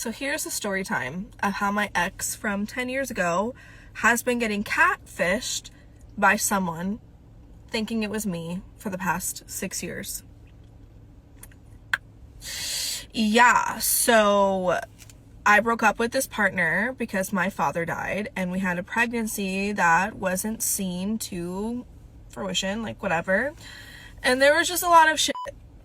So here's a story time of how my ex from 10 years ago has been getting catfished by someone thinking it was me for the past 6 years. Yeah, so I broke up with this partner because my father died and we had a pregnancy that wasn't seen to fruition, like whatever. And there was just a lot of shit.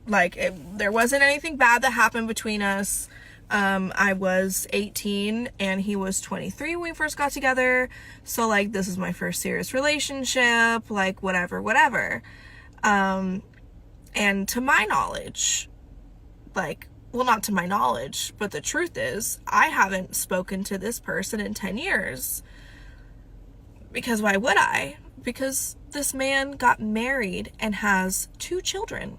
Like, there wasn't anything bad that happened between us. I was 18 and he was 23 when we first got together. So, like, this is my first serious relationship, like, whatever. And to my knowledge, like, well, not to my knowledge, but the truth is, I haven't spoken to this person in 10 years. Because why would I? Because this man got married and has 2 children.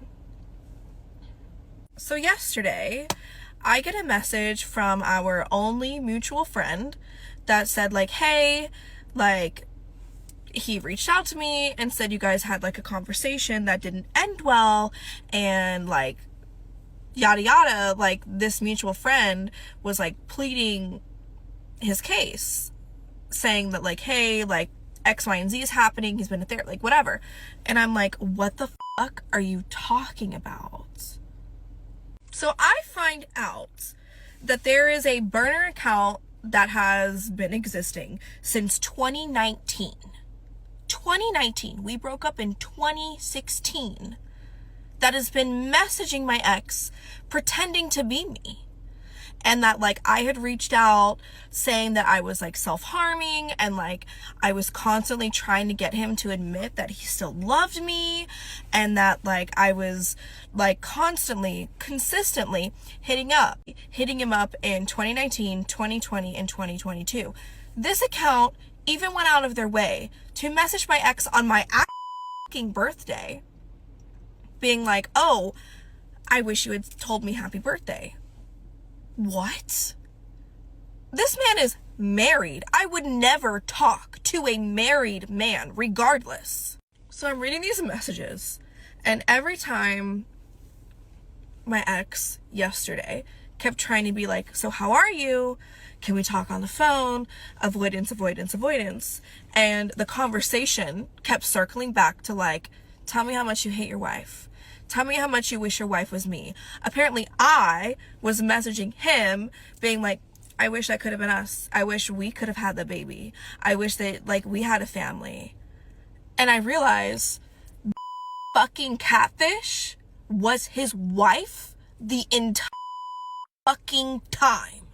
So yesterday, I get a message from our only mutual friend that said, like, hey, like, he reached out to me and said you guys had, like, a conversation that didn't end well, and, like, yada yada. Like, this mutual friend was, like, pleading his case, saying that, like, hey, like, X, Y, and Z is happening, he's been there, like, whatever. And I'm like, what the fuck are you talking about? So I find out that there is a burner account that has been existing since 2019. 2019. We broke up in 2016. That has been messaging my ex, pretending to be me. And that, like, I had reached out saying that I was, like, self-harming, and, like, I was constantly trying to get him to admit that he still loved me, and that, like, I was, like, consistently hitting him up in 2019, 2020, and 2022. This account even went out of their way to message my ex on my fucking birthday, being like, oh, I wish you had told me happy birthday. What? This man is married. I would never talk to a married man, regardless. So I'm reading these messages, and every time my ex yesterday kept trying to be like, so how are you? Can we talk on the phone? Avoidance. And the conversation kept circling back to, like, tell me how much you hate your wife. Tell me how much you wish your wife was me. Apparently, I was messaging him being like, I wish that could have been us. I wish we could have had the baby. I wish that, like, we had a family. And I realized fucking catfish was his wife the entire fucking time.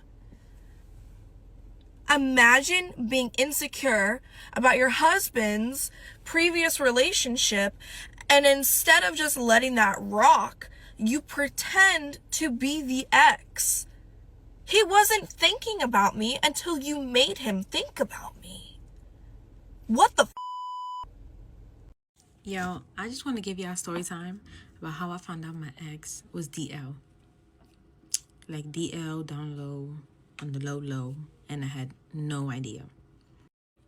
Imagine being insecure about your husband's previous relationship, and instead of just letting that rock, you pretend to be the ex. He wasn't thinking about me until you made him think about me. What the Yo, I just want to give y'all a story time about how I found out my ex was DL. Like, DL down low, on the low, and I had no idea.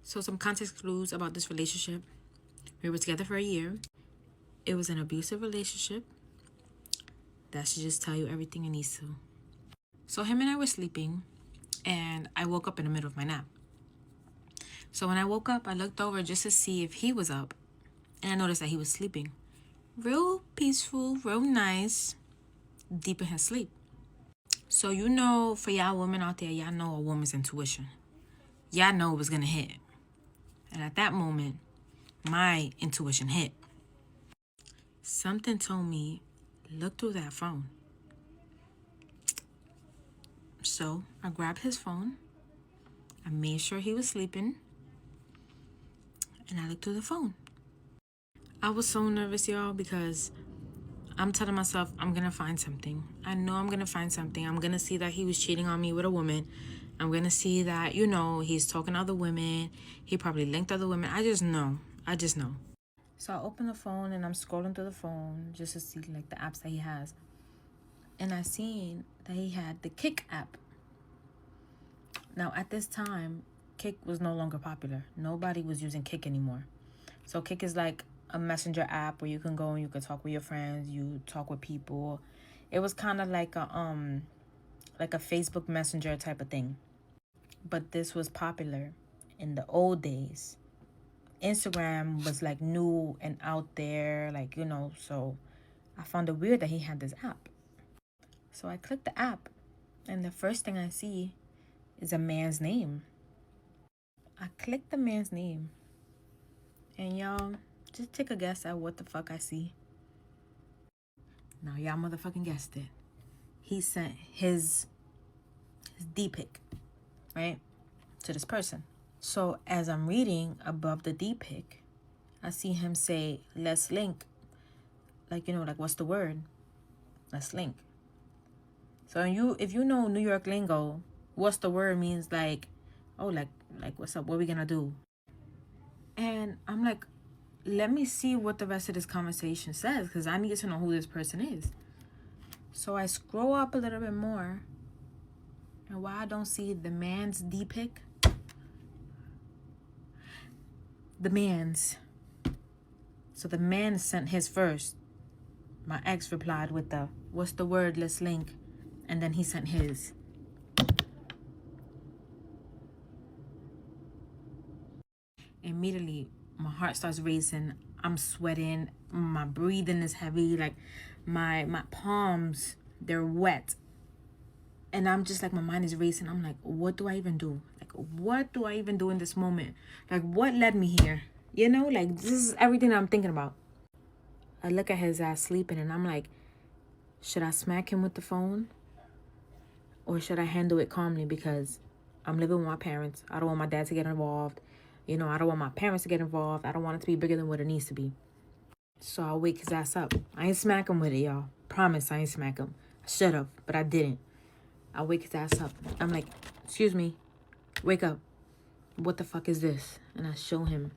So some context clues about this relationship. We were together for a year. It was an abusive relationship. That should just tell you everything it needs to. So him and I were sleeping, and I woke up in the middle of my nap. So when I woke up, I looked over just to see if he was up, and I noticed that he was sleeping. Real peaceful, real nice, deep in his sleep. So, you know, for y'all women out there, y'all know a woman's intuition. Y'all know it was gonna hit. And at that moment, my intuition hit. Something told me, look through that phone. So I grabbed his phone. I made sure he was sleeping. And I looked through the phone. I was so nervous, y'all, because I'm telling myself I'm going to find something. I know I'm going to find something. I'm going to see that he was cheating on me with a woman. I'm going to see that, you know, he's talking to other women. He probably linked other women. I just know. So I open the phone and I'm scrolling through the phone just to see, like, the apps that he has. And I seen that he had the Kick app. Now, at this time, Kick was no longer popular. Nobody was using Kick anymore. So Kick is like a messenger app where you can go and you can talk with your friends. You talk with people. It was kind of like a like a Facebook Messenger type of thing. But this was popular in the old days. Instagram was like new and out there, like, you know, so I found it weird that he had this app. So I clicked the app, and the first thing I see is a man's name. I clicked the man's name, and y'all, just take a guess at what the fuck I see. Now, y'all motherfucking guessed it. He sent his D pic, right, to this person. So as I'm reading above the D pic, I see him say, let's link. Like, you know, like, what's the word? Let's link. So if you know New York lingo, what's the word means like, oh, like what's up? What are we gonna do? And I'm like, let me see what the rest of this conversation says, because I need to know who this person is. So I scroll up a little bit more, and while I don't see the man's D pic, so the man sent his first. My ex replied with the, what's the word? Let's link. And then he sent his. Immediately, my heart starts racing. I'm sweating. My breathing is heavy. Like, my palms, they're wet. And I'm just like, my mind is racing. I'm like, what do I even do? Like, what do I even do in this moment? Like, what led me here? You know, like, this is everything I'm thinking about. I look at his ass sleeping, and I'm like, should I smack him with the phone? Or should I handle it calmly? Because I'm living with my parents. I don't want my dad to get involved. You know, I don't want my parents to get involved. I don't want it to be bigger than what it needs to be. So I'll wake his ass up. I ain't smack him with it, y'all. Promise I ain't smack him. I should have, but I didn't. I wake his ass up. I'm like, excuse me, wake up. What the fuck is this? And I show him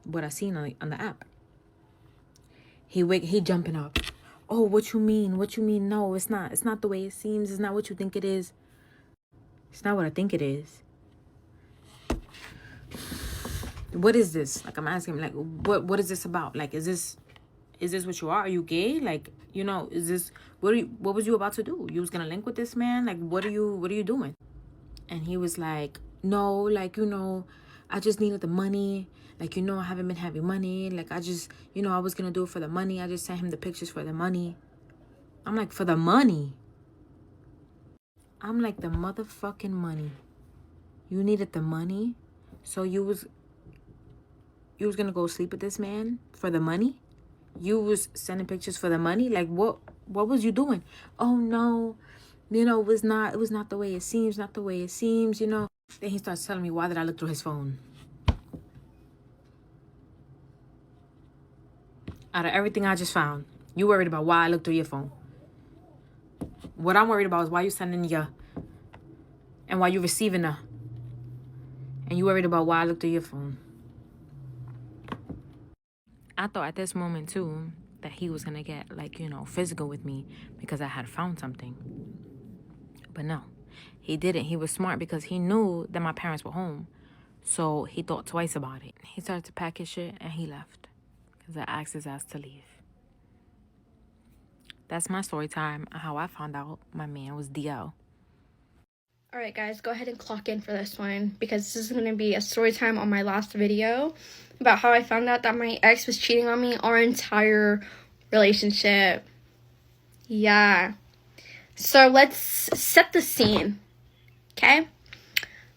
what I seen on the app. He jumping up. Oh, what you mean? What you mean? No, it's not. It's not the way it seems. It's not what you think it is. It's not what I think it is. What is this? Like, I'm asking him, like, what is this about? Like, is this what you are? Are you gay? Like, you know, is this, what was you about to do? You was gonna link with this man? Like, what are you doing? And he was like, no, like, you know, I just needed the money. Like, you know, I haven't been having money. Like, I just, you know, I was gonna do it for the money. I just sent him the pictures for the money. I'm like, for the money? I'm like, the motherfucking money. You needed the money? So you was gonna go sleep with this man for the money? You was sending pictures for the money? Like, what was you doing? Oh, no. You know, it was not the way it seems, not the way it seems, you know. Then he starts telling me, why did I look through his phone? Out of everything I just found, you worried about why I looked through your phone. What I'm worried about is why you sending your, and why you receiving her. And you worried about why I looked through your phone. I thought at this moment, too, that he was going to get, like, you know, physical with me because I had found something. But no, he didn't. He was smart because he knew that my parents were home. So he thought twice about it. He started to pack his shit and he left because I asked his ass to leave. That's my story time on how I found out my man was DL. All right, guys, go ahead and clock in for this one because this is going to be a story time on my last video about how I found out that my ex was cheating on me our entire relationship. Yeah. So let's set the scene, okay?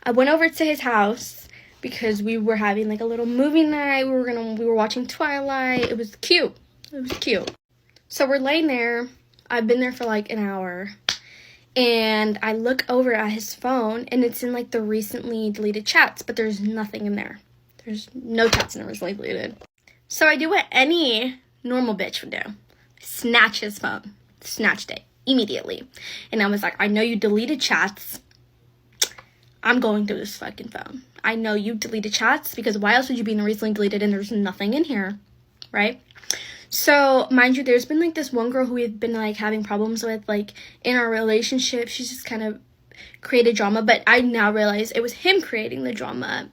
I went over to his house because we were having like a little movie night. We were watching Twilight. It was cute. So we're laying there. I've been there for like an hour. And I look over at his phone, and it's in, like, the recently deleted chats, but there's nothing in there. There's no chats in the recently deleted. So I do what any normal bitch would do. Snatch his phone. Snatched it immediately. And I was like, I know you deleted chats. I'm going through this fucking phone. I know you deleted chats, because why else would you be in the recently deleted and there's nothing in here, right? So, mind you, there's been, like, this one girl who we've been, like, having problems with, like, in our relationship. She's just kind of created drama, but I now realize it was him creating the drama,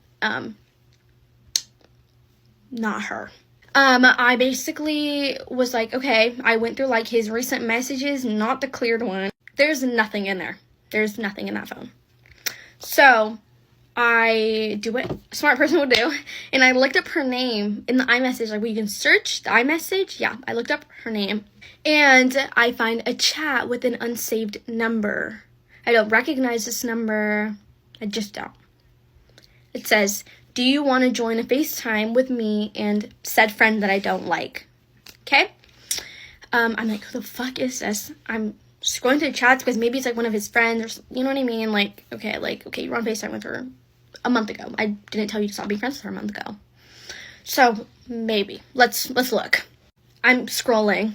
not her. I basically was like, okay, I went through, like, his recent messages, not the cleared one, There's nothing in there. There's nothing in that phone. So I do what a smart person would do, and I looked up her name in the iMessage. Like, where you can search the iMessage. Yeah, I looked up her name, and I find a chat with an unsaved number. I don't recognize this number. I just don't. It says, "Do you want to join a FaceTime with me and said friend that I don't like?" Okay. I'm like, who the fuck is this? I'm scrolling through chats because maybe it's like one of his friends, or you know what I mean? Like, okay, you were on FaceTime with her a month ago. I didn't tell you to stop being friends with her a month ago. So maybe let's look. I'm scrolling.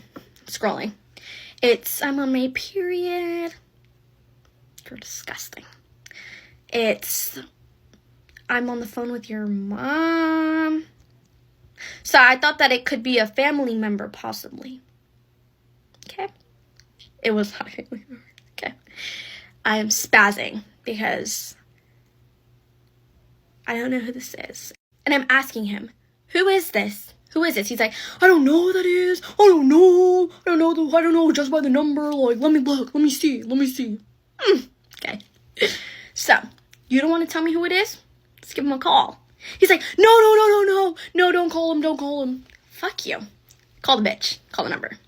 I'm on my period. You're disgusting. I'm on the phone with your mom. So I thought that it could be a family member, possibly. Okay. It was not a family member. Okay. I am spazzing because I don't know who this is. And I'm asking him, who is this? Who is this? He's like, I don't know who that is. I don't know just by the number. Like, let me look. Let me see. Okay. So, you don't want to tell me who it is? Let's give him a call. He's like, no, don't call him. Fuck you. Call the bitch. Call the number.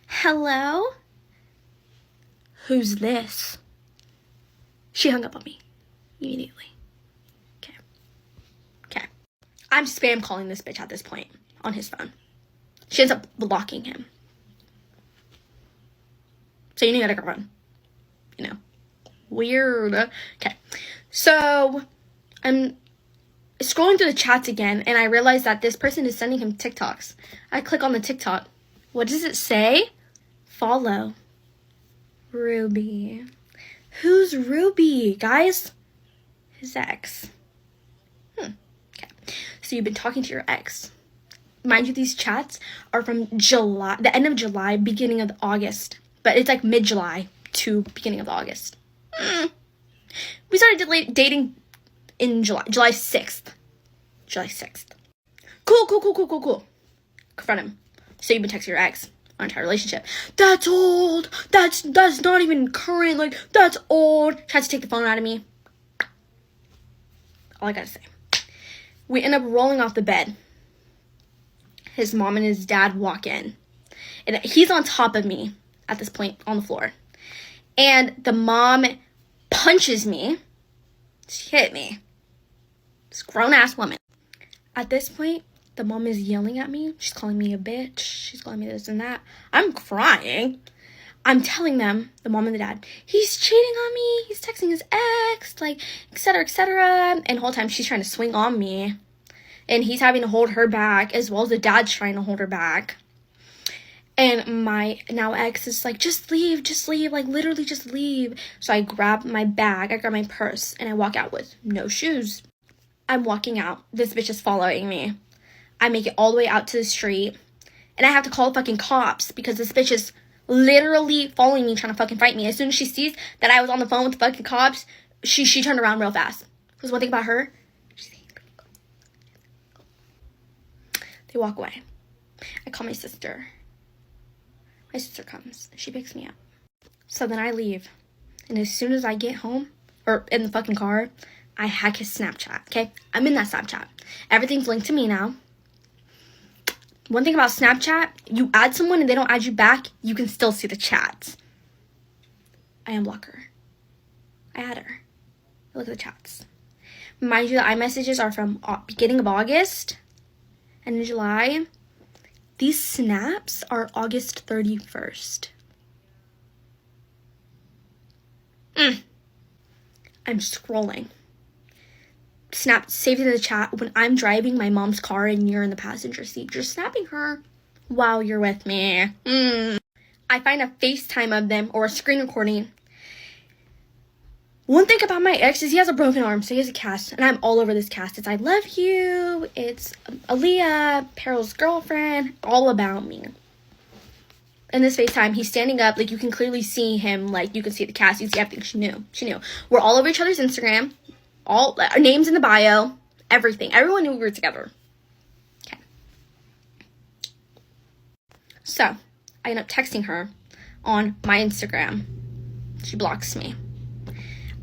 Hello? Who's this? She hung up on me immediately. Okay. I'm spam calling this bitch at this point on his phone. She ends up blocking him. So you need a girlfriend. You know. Weird. Okay. So I'm scrolling through the chats again, and I realize that this person is sending him TikToks. I click on the TikTok. What does it say? Follow Ruby. Who's Ruby, guys? His ex. Okay. So you've been talking to your ex. Mind you, these chats are from July, the end of July, beginning of August. But it's like mid-July to beginning of August. We started dating in July 6th. Cool. Confront him. So you've been texting your ex our entire relationship. That's old. That's not even current. Like, that's old. Tries to take the phone out of me. All I gotta say. We end up rolling off the bed. His mom and his dad walk in. And he's on top of me at this point on the floor. And the mom punches me. She hit me. This grown-ass woman. At this point, the mom is yelling at me. She's calling me a bitch. She's calling me this and that. I'm crying. I'm telling them, the mom and the dad, he's cheating on me. He's texting his ex, like, etc., etc. And the whole time she's trying to swing on me. And he's having to hold her back, as well as the dad's trying to hold her back. And my now ex is like, just leave, like, literally just leave. So I grab my bag, I grab my purse, and I walk out with no shoes. I'm walking out. This bitch is following me. I make it all the way out to the street, and I have to call the fucking cops because this bitch is literally following me, trying to fucking fight me. As soon as she sees that I was on the phone with the fucking cops, she turned around real fast. Because one thing about her, they walk away. I call my sister. My sister comes. She picks me up. So then I leave. And as soon as I get home, or in the fucking car, I hack his Snapchat, okay? I'm in that Snapchat. Everything's linked to me now. One thing about Snapchat, you add someone and they don't add you back, you can still see the chats. I unblock her. I add her. Look at the chats. Mind you, the iMessages are from beginning of August and in July. These snaps are August 31st. I'm scrolling. Snap saved in the chat when I'm driving my mom's car and you're in the passenger seat. You're snapping her while you're with me. I find a FaceTime of them or a screen recording. One thing about my ex is he has a broken arm, so he has a cast, and I'm all over this cast. It's I love you, it's Aaliyah, Pearl's girlfriend, all about me. In this FaceTime, he's standing up, like you can clearly see him, like you can see the cast, you can see everything. She knew. We're all over each other's Instagram. All our names in the bio, everything. Everyone knew we were together. Okay. So, I end up texting her on my Instagram. she blocks me.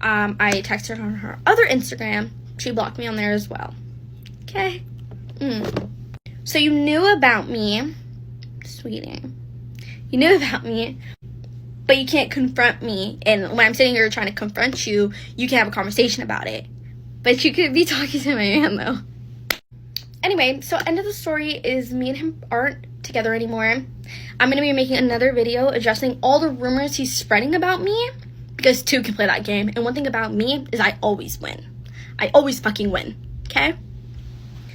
I text her on her other Instagram. She blocked me on there as well. Okay. So you knew about me, sweetie. You knew about me, but you can't confront me. And when I'm sitting here trying to confront you, you can have a conversation about it. But you could be talking to my man, though. Anyway, so end of the story is me and him aren't together anymore. I'm going to be making another video addressing all the rumors he's spreading about me, because two can play that game. And one thing about me is I always win. I always fucking win. Okay?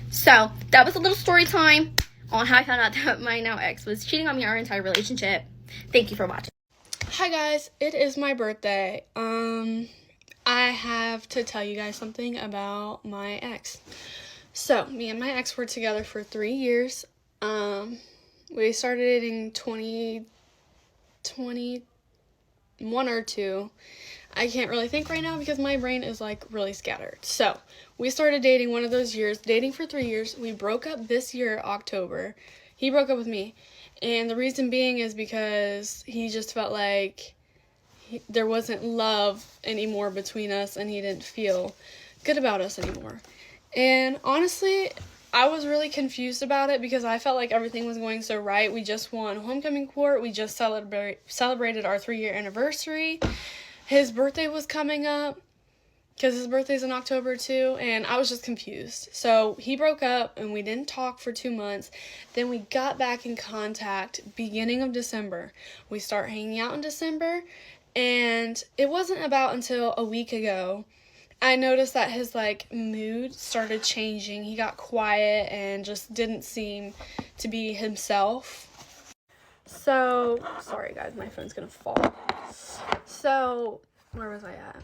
So, that was a little story time on how I found out that my now ex was cheating on me our entire relationship. Thank you for watching. Hi guys, it is my birthday. I have to tell you guys something about my ex. So, me and my ex were together for 3 years. We started in 2021 or 2. I can't really think right now because my brain is like really scattered. So, we started dating one of those years, dating for 3 years. We broke up this year, October. He broke up with me. And the reason being is because he just felt like there wasn't love anymore between us and he didn't feel good about us anymore. And honestly, I was really confused about it because I felt like everything was going so right. We just won homecoming court. We just celebrated our 3-year anniversary. His birthday was coming up because his birthday's in October too, and I was just confused. So he broke up and we didn't talk for 2 months. Then we got back in contact beginning of December. We start hanging out in December, and it wasn't about until a week ago I noticed that his mood started changing. He got quiet and just didn't seem to be himself. So, sorry guys, my phone's gonna fall. So, where was I at?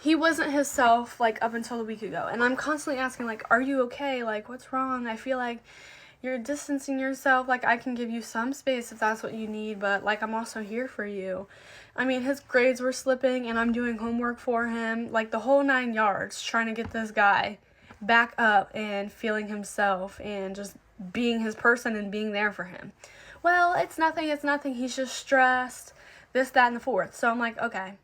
He wasn't himself, up until a week ago. And I'm constantly asking, are you okay? What's wrong? I feel like you're distancing yourself. I can give you some space if that's what you need, but, I'm also here for you. I mean, his grades were slipping, and I'm doing homework for him. The whole 9 yards, trying to get this guy back up and feeling himself and just being his person and being there for him. Well, it's nothing. He's just stressed, this, that, and the fourth. So I'm like, okay.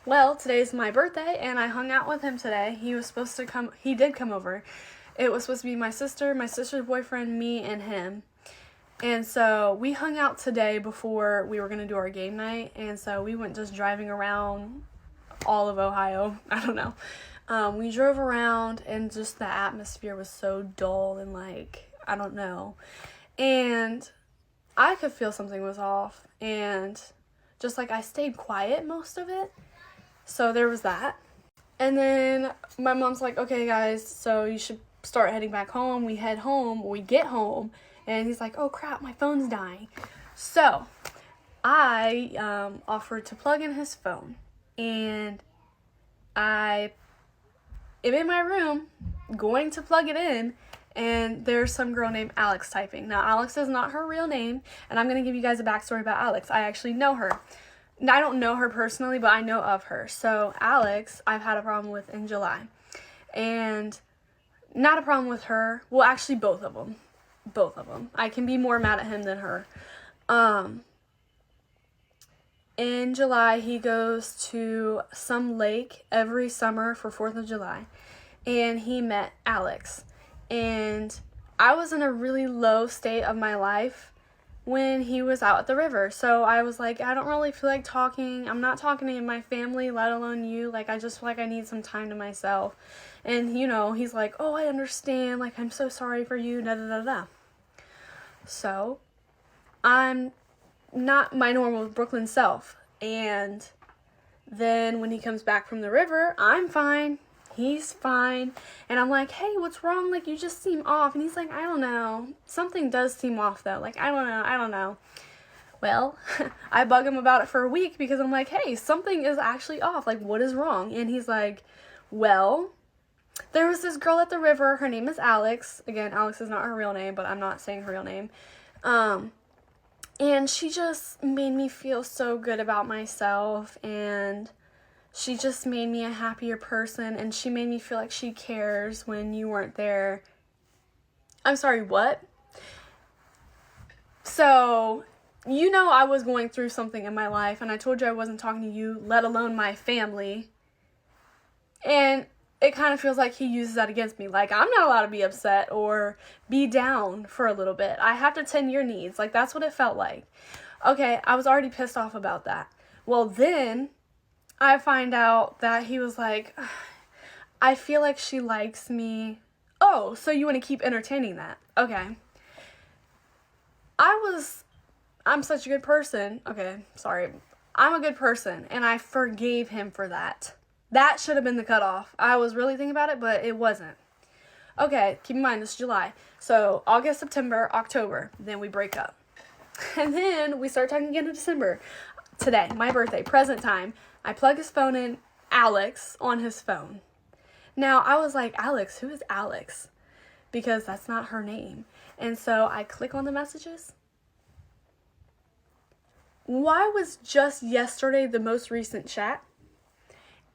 Well, today's my birthday, and I hung out with him today. He was supposed to come. He did come over. It was supposed to be my sister's boyfriend, me, and him. And so we hung out today before we were going to do our game night. And so we went just driving around all of Ohio. I don't know. We drove around, and just the atmosphere was so dull and I don't know. And I could feel something was off. And just I stayed quiet most of it. So there was that. And then my mom's like, okay, guys, so you should start heading back home. We head home. We get home. And he's like, oh, crap, my phone's dying. So I offered to plug in his phone. And I am in my room going to plug it in. And there's some girl named Alex typing. Now, Alex is not her real name. And I'm going to give you guys a backstory about Alex. I actually know her. I don't know her personally, but I know of her. So, Alex, I've had a problem with in July. And not a problem with her. Well, actually, both of them. Both of them. I can be more mad at him than her. In July, he goes to some lake every summer for 4th of July. And he met Alex. And I was in a really low state of my life when he was out at the river. So I was like, I don't really feel like talking. I'm not talking to my family, let alone you. I just feel like I need some time to myself. And, he's like, oh, I understand. I'm so sorry for you, da-da-da-da. So I'm not my normal Brooklyn self. And then when he comes back from the river, I'm fine. He's fine. And I'm like, hey, what's wrong? You just seem off. And he's like, I don't know. Something does seem off, though. I don't know. Well, I bug him about it for a week because I'm like, hey, something is actually off. What is wrong? And he's like, well, there was this girl at the river. Her name is Alex. Again, Alex is not her real name, but I'm not saying her real name. And she just made me feel so good about myself, and she just made me a happier person, and she made me feel like she cares when you weren't there. I'm sorry, what? So you know, I was going through something in my life, and I told you I wasn't talking to you, let alone my family. And it kind of feels like he uses that against me. Like, I'm not allowed to be upset or be down for a little bit. I have to tend your needs. Like, that's what it felt like. Okay, I was already pissed off about that. Well, then I find out that he was like, I feel like she likes me. Oh, so you want to keep entertaining that. Okay. I'm such a good person. Okay, sorry. I'm a good person, and I forgave him for that. That should have been the cutoff. I was really thinking about it, but it wasn't. Okay, keep in mind, this is July. So, August, September, October, then we break up. And then we start talking again in December. Today, my birthday, present time, I plug his phone in, Alex, on his phone. Now, I was like, Alex, who is Alex? Because that's not her name. And so I click on the messages. Why was just yesterday the most recent chat?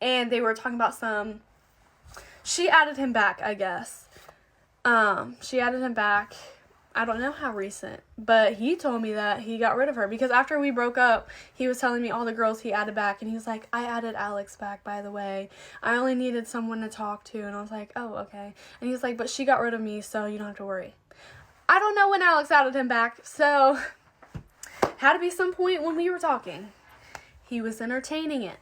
And they were talking about she added him back, I guess. She added him back. I don't know how recent, but he told me that he got rid of her because after we broke up, he was telling me all the girls he added back, and he was like, I added Alex back, by the way. I only needed someone to talk to, and I was like, oh, okay. And he was like, but she got rid of me, so you don't have to worry. I don't know when Alex added him back, so had to be some point when we were talking. He was entertaining it.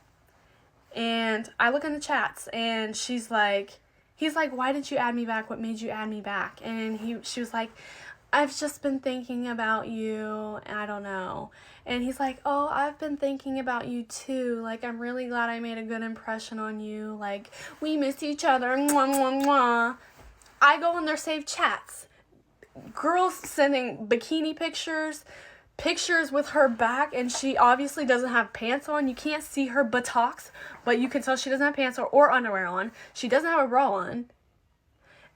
And I look in the chats, and he's like, why did you add me back? What made you add me back? And she was like, I've just been thinking about you, and I don't know. And he's like, oh, I've been thinking about you too. Like, I'm really glad I made a good impression on you. Like, we miss each other. Mwah, mwah, mwah. I go in their saved chats. Girls sending bikini pictures with her back, and she obviously doesn't have pants on. You can't see her buttocks, but you can tell she doesn't have pants or underwear on. She doesn't have a bra on.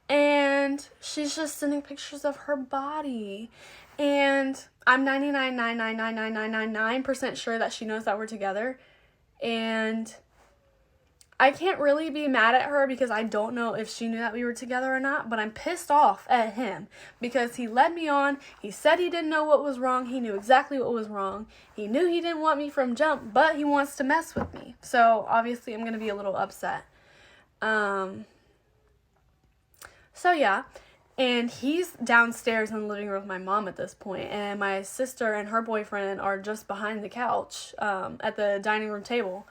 And she's just sending pictures of her body. And I'm 99.9999999% sure that she knows that we're together. And I can't really be mad at her because I don't know if she knew that we were together or not, but I'm pissed off at him because he led me on. He said he didn't know what was wrong. He knew exactly what was wrong. He knew he didn't want me from jump, but he wants to mess with me. So obviously I'm going to be a little upset. So yeah, and he's downstairs in the living room with my mom at this point, and my sister and her boyfriend are just behind the couch at the dining room table.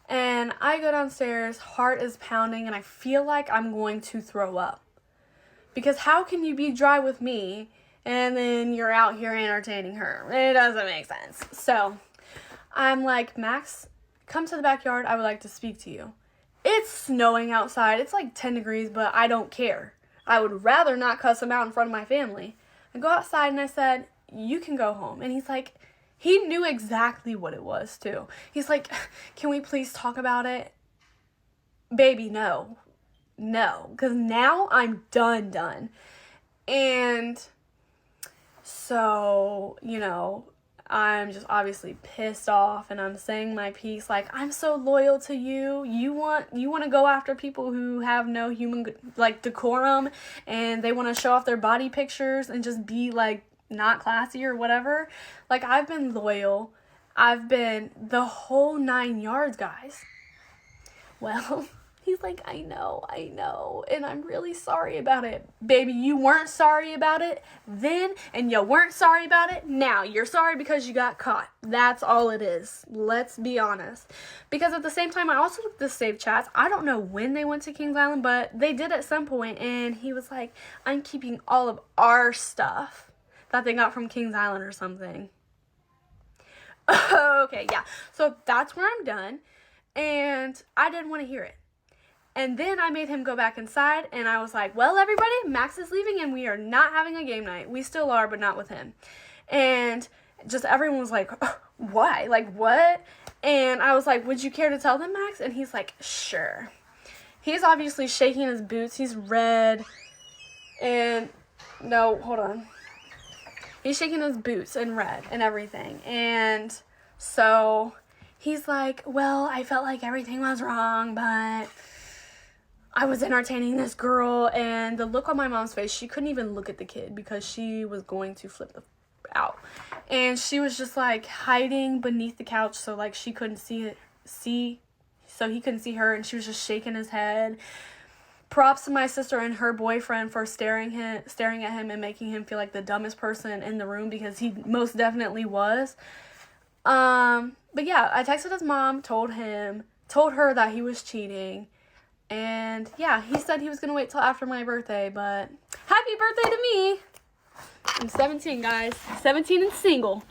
And I go downstairs, heart is pounding, and I feel like I'm going to throw up. Because how can you be dry with me and then you're out here entertaining her? It doesn't make sense. So I'm like, Max, come to the backyard. I would like to speak to you. It's snowing outside. It's like 10 degrees, but I don't care. I would rather not cuss him out in front of my family. I go outside and I said, you can go home. And he's like, he knew exactly what it was too. He's like, can we please talk about it? Baby, no. No. Because now I'm done. And so, you know, I'm just obviously pissed off, and I'm saying my piece like, I'm so loyal to you. You want to go after people who have no human like decorum, and they want to show off their body pictures and just be like not classy or whatever. Like, I've been loyal. I've been the whole 9 yards, guys. Well, he's like, I know, and I'm really sorry about it. Baby, you weren't sorry about it then, and you weren't sorry about it now. You're sorry because you got caught. That's all it is. Let's be honest. Because at the same time, I also looked at the saved chats. I don't know when they went to Kings Island, but they did at some point, and he was like, I'm keeping all of our stuff that they got from Kings Island or something. Okay, yeah. So that's where I'm done, and I didn't want to hear it. And then I made him go back inside, and I was like, well, everybody, Max is leaving, and we are not having a game night. We still are, but not with him. And just everyone was like, why? Like, what? And I was like, would you care to tell them, Max? And he's like, sure. He's obviously shaking his boots. He's red. And, no, hold on. He's shaking his boots and red and everything. And so he's like, well, I felt like everything was wrong, but I was entertaining this girl. And the look on my mom's face, she couldn't even look at the kid because she was going to flip out. And she was just like hiding beneath the couch so like she couldn't so he couldn't see her, and she was just shaking his head. Props to my sister and her boyfriend for staring at him and making him feel like the dumbest person in the room, because he most definitely was. But yeah, I texted his mom, told her that he was cheating. And yeah, he said he was going to wait till after my birthday, but happy birthday to me. I'm 17, guys. 17 and single.